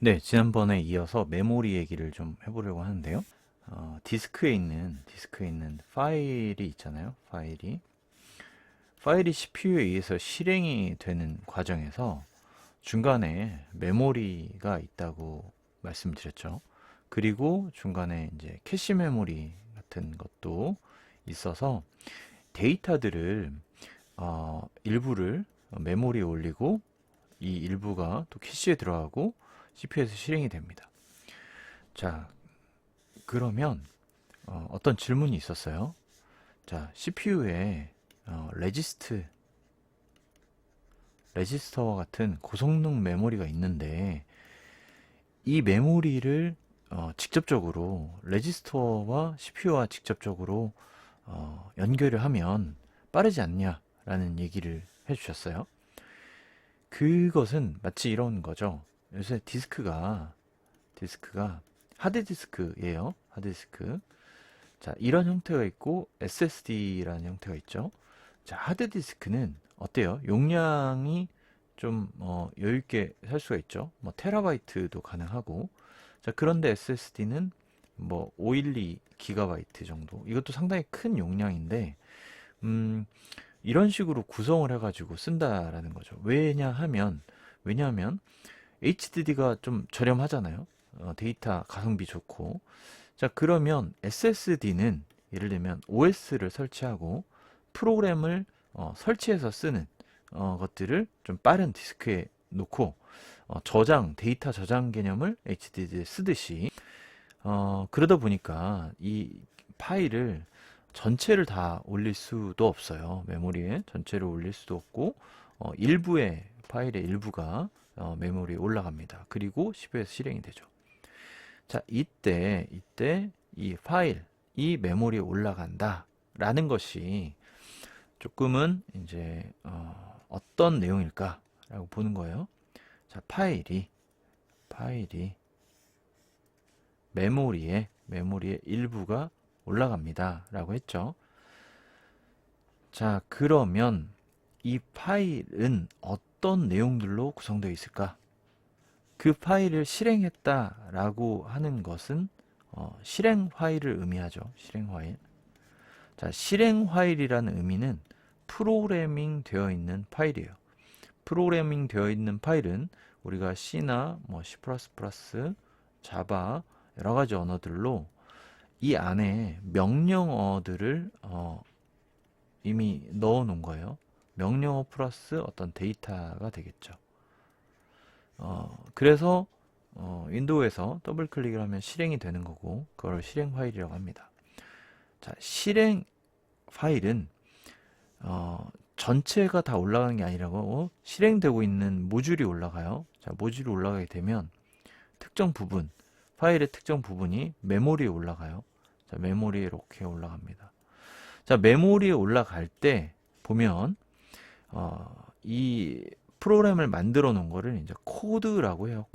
네, 지난번에 이어서 메모리 얘기를 좀 해보려고 하는데요. 디스크에 있는 파일이 있잖아요. 파일이 CPU에 의해서 실행이 되는 과정에서 중간에 메모리가 있다고 말씀드렸죠. 그리고 중간에 이제 캐시 메모리 같은 것도 있어서 데이터들을 일부를 메모리에 올리고 이 일부가 또 캐시에 들어가고 CPU에서 실행이 됩니다. 자, 그러면 떤 질문이 있었어요. 자, CPU에 레지스터 같은 고성능 메모리가 있는데 이 메모리를 직접적으로 레지스터와 CPU와 직접적으로 연결을 하면 빠르지 않냐라는 얘기를 해주셨어요. 그것은 마치 이런 거죠. 요새 디스크가 하드디스크예요. 하드디스크. 자, 이런 형태가 있고 SSD라는 형태가 있죠. 자, 하드디스크는 어때요? 용량이 좀 여유 있게 살 수가 있죠. 뭐 테라바이트도 가능하고. 자, 그런데 SSD는 뭐 512 기가바이트 정도. 이것도 상당히 큰 용량인데 음, 이런 식으로 구성을 해가지고 쓴다라는 거죠. 왜냐하면 HDD가 좀 저렴하잖아요. 데이터 가성비 좋고. 자, 그러면 SSD는 예를 들면 OS를 설치하고 프로그램을 설치해서 쓰는 것들을 좀 빠른 디스크에 놓고 데이터 저장 개념을 HDD에 쓰듯이 그러다 보니까 이 파일을 전체를 다 올릴 수도 없어요. 메모리에 전체를 올릴 수도 없고 일부의 파일의 일부가 메모리에 올라갑니다. 그리고 CPU에서 실행이 되죠. 자, 이때 이 메모리에 올라간다 라는 것이 조금은 이제 어떤 내용일까 라고 보는 거예요. 자, 파일이 메모리에 일부가 올라갑니다 라고 했죠. 자, 그러면 이 파일은 어떤 내용들로 구성되어 있을까? 그 파일을 실행했다라고 하는 것은 실행 파일을 의미하죠. 실행 파일. 자, 실행 파일이라는 의미는 프로그래밍 되어 있는 파일이에요. 프로그래밍 되어 있는 파일은 우리가 C나 뭐 C++, 자바 여러 가지 언어들로 이 안에 명령어들을 이미 넣어 놓은 거예요. 명령어 플러스 어떤 데이터가 되겠죠. 그래서 윈도우에서 더블 클릭을 하면 실행이 되는 거고 그걸 실행 파일이라고 합니다. 자, 실행 파일은 전체가 다 올라가는 게 아니라고 실행되고 있는 모듈이 올라가요. 자, 모듈이 올라가게 되면 파일의 특정 부분이 메모리에 올라가요. 자, 메모리에 이렇게 올라갑니다. 자, 메모리에 올라갈 때 보면 이 프로그램을 만들어 놓은 거를 이제 코드라고 해요.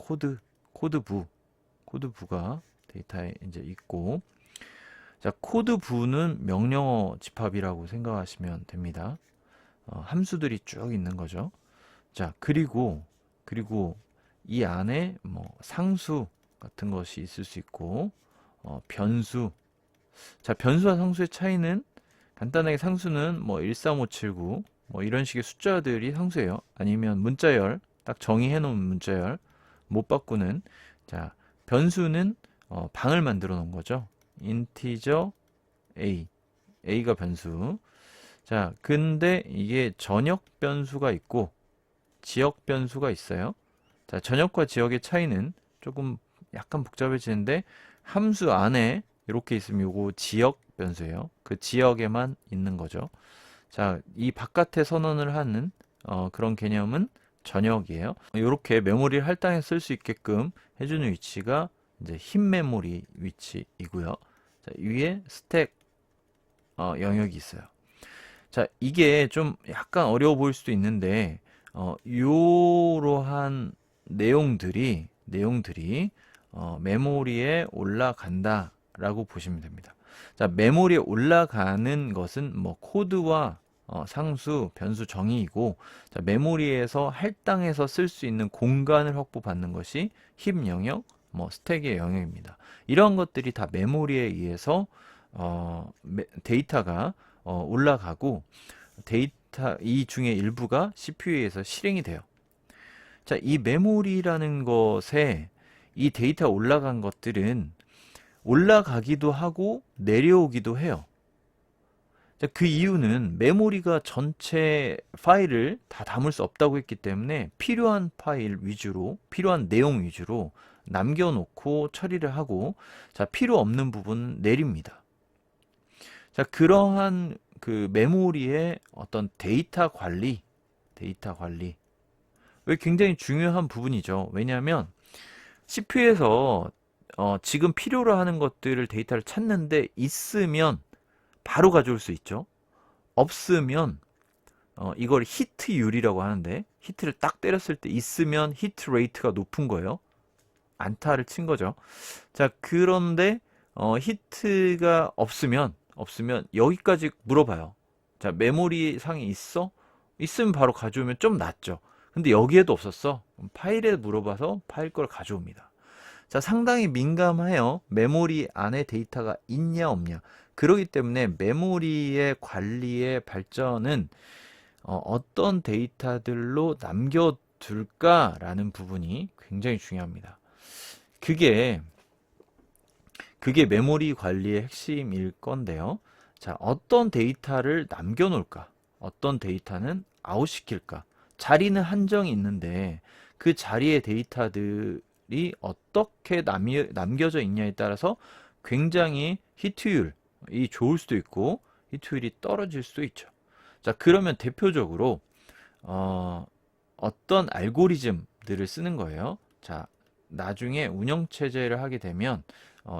코드부가 데이터에 이제 있고, 자, 코드부는 명령어 집합이라고 생각하시면 됩니다. 함수들이 쭉 있는 거죠. 자, 그리고 이 안에 뭐 상수 같은 것이 있을 수 있고, 변수. 자, 변수와 상수의 차이는 간단하게 상수는 뭐 13579, 뭐 이런 식의 숫자들이 상수예요. 아니면 문자열, 딱 정의해 놓은 문자열, 못 바꾸는. 자, 변수는 방을 만들어 놓은 거죠. 인티저 a가 변수. 자, 근데 이게 전역 변수가 있고 지역 변수가 있어요. 자, 전역과 지역의 차이는 조금 약간 복잡해지는데 함수 안에 이렇게 있으면 요거 지역 변수예요. 그 지역에만 있는 거죠. 자, 이 바깥에 선언을 하는 그런 개념은 전역이에요. 이렇게 메모리를 할당해 쓸 수 있게끔 해주는 위치가 이제 흰 메모리 위치이고요. 자, 위에 스택 영역이 있어요. 자, 이게 좀 약간 어려워 보일 수도 있는데 요러한 내용들이 메모리에 올라간다라고 보시면 됩니다. 자, 메모리에 올라가는 것은 뭐 코드와 상수, 변수 정의이고, 자, 메모리에서 할당해서 쓸 수 있는 공간을 확보받는 것이 힙 영역, 스택의 영역입니다. 이런 것들이 다 메모리에 의해서 데이터가 올라가고, 데이터 이 중에 일부가 CPU에 의해서 실행이 돼요. 자, 이 메모리라는 것에 이 데이터 올라간 것들은 올라가기도 하고 내려오기도 해요. 자, 그 이유는 메모리가 전체 파일을 다 담을 수 없다고 했기 때문에 필요한 파일 위주로, 필요한 내용 위주로 남겨놓고 처리를 하고, 자, 필요 없는 부분 내립니다. 자, 그러한 그 메모리의 어떤 데이터 관리, 왜 굉장히 중요한 부분이죠. 왜냐하면 CPU에서 지금 필요로 하는 것들을 데이터를 찾는데 있으면 바로 가져올 수 있죠. 없으면 이걸 히트율이라고 하는데, 히트를 딱 때렸을 때 있으면 히트 레이트가 높은 거예요. 안타를 친 거죠. 자, 그런데 히트가 없으면 여기까지 물어봐요. 자, 메모리 상에 있어? 있으면 바로 가져오면 좀 낫죠. 근데 여기에도 없었어? 파일에 물어봐서 파일 걸 가져옵니다. 자, 상당히 민감해요. 메모리 안에 데이터가 있냐 없냐. 그렇기 때문에 메모리의 관리의 발전은 어떤 데이터들로 남겨둘까라는 부분이 굉장히 중요합니다. 그게 메모리 관리의 핵심일 건데요. 자, 어떤 데이터를 남겨놓을까? 어떤 데이터는 아웃시킬까? 자리는 한정이 있는데 그 자리의 데이터들이 어떻게 남겨져 있냐에 따라서 굉장히 히트율이 좋을 수도 있고 히트율이 떨어질 수도 있죠. 자, 그러면 대표적으로 어떤 알고리즘들을 쓰는 거예요. 자, 나중에 운영체제를 하게 되면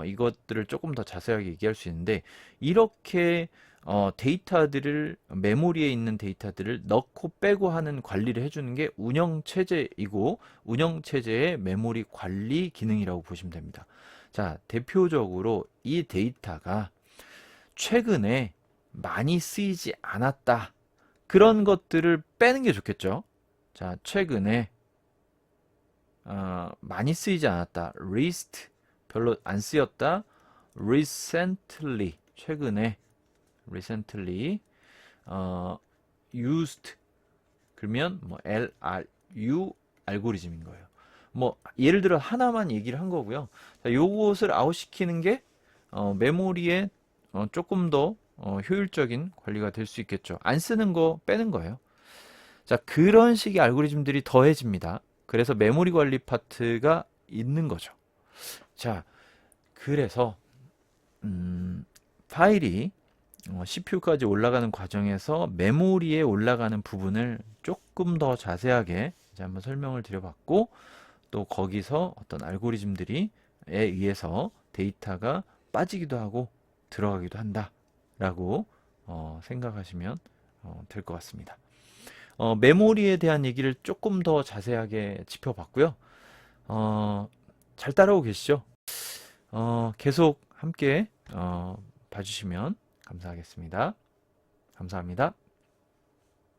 이것들을 조금 더 자세하게 얘기할 수 있는데, 이렇게 데이터들을, 메모리에 있는 데이터들을 넣고 빼고 하는 관리를 해주는 게 운영체제이고, 운영체제의 메모리 관리 기능이라고 보시면 됩니다. 자, 대표적으로 이 데이터가 최근에 많이 쓰이지 않았다, 그런 것들을 빼는 게 좋겠죠. 자, 최근에 많이 쓰이지 않았다, least, 별로 안 쓰였다, recently, 최근에, recently, used, 그러면 LRU 알고리즘인 거예요. 예를 들어 하나만 얘기를 한 거고요. 자, 요것을 아웃시키는 게 메모리에 조금 더 효율적인 관리가 될 수 있겠죠. 안 쓰는 거 빼는 거예요. 자, 그런 식의 알고리즘들이 더해집니다. 그래서 메모리 관리 파트가 있는 거죠. 자, 그래서 파일이 CPU까지 올라가는 과정에서 메모리에 올라가는 부분을 조금 더 자세하게 이제 한번 설명을 드려봤고, 또 거기서 어떤 알고리즘들에 의해서 데이터가 빠지기도 하고 들어가기도 한다 라고 생각하시면 될 것 같습니다. 메모리에 대한 얘기를 조금 더 자세하게 짚어봤고요. 잘 따라오고 계시죠? 계속 함께 봐주시면 감사하겠습니다. 감사합니다.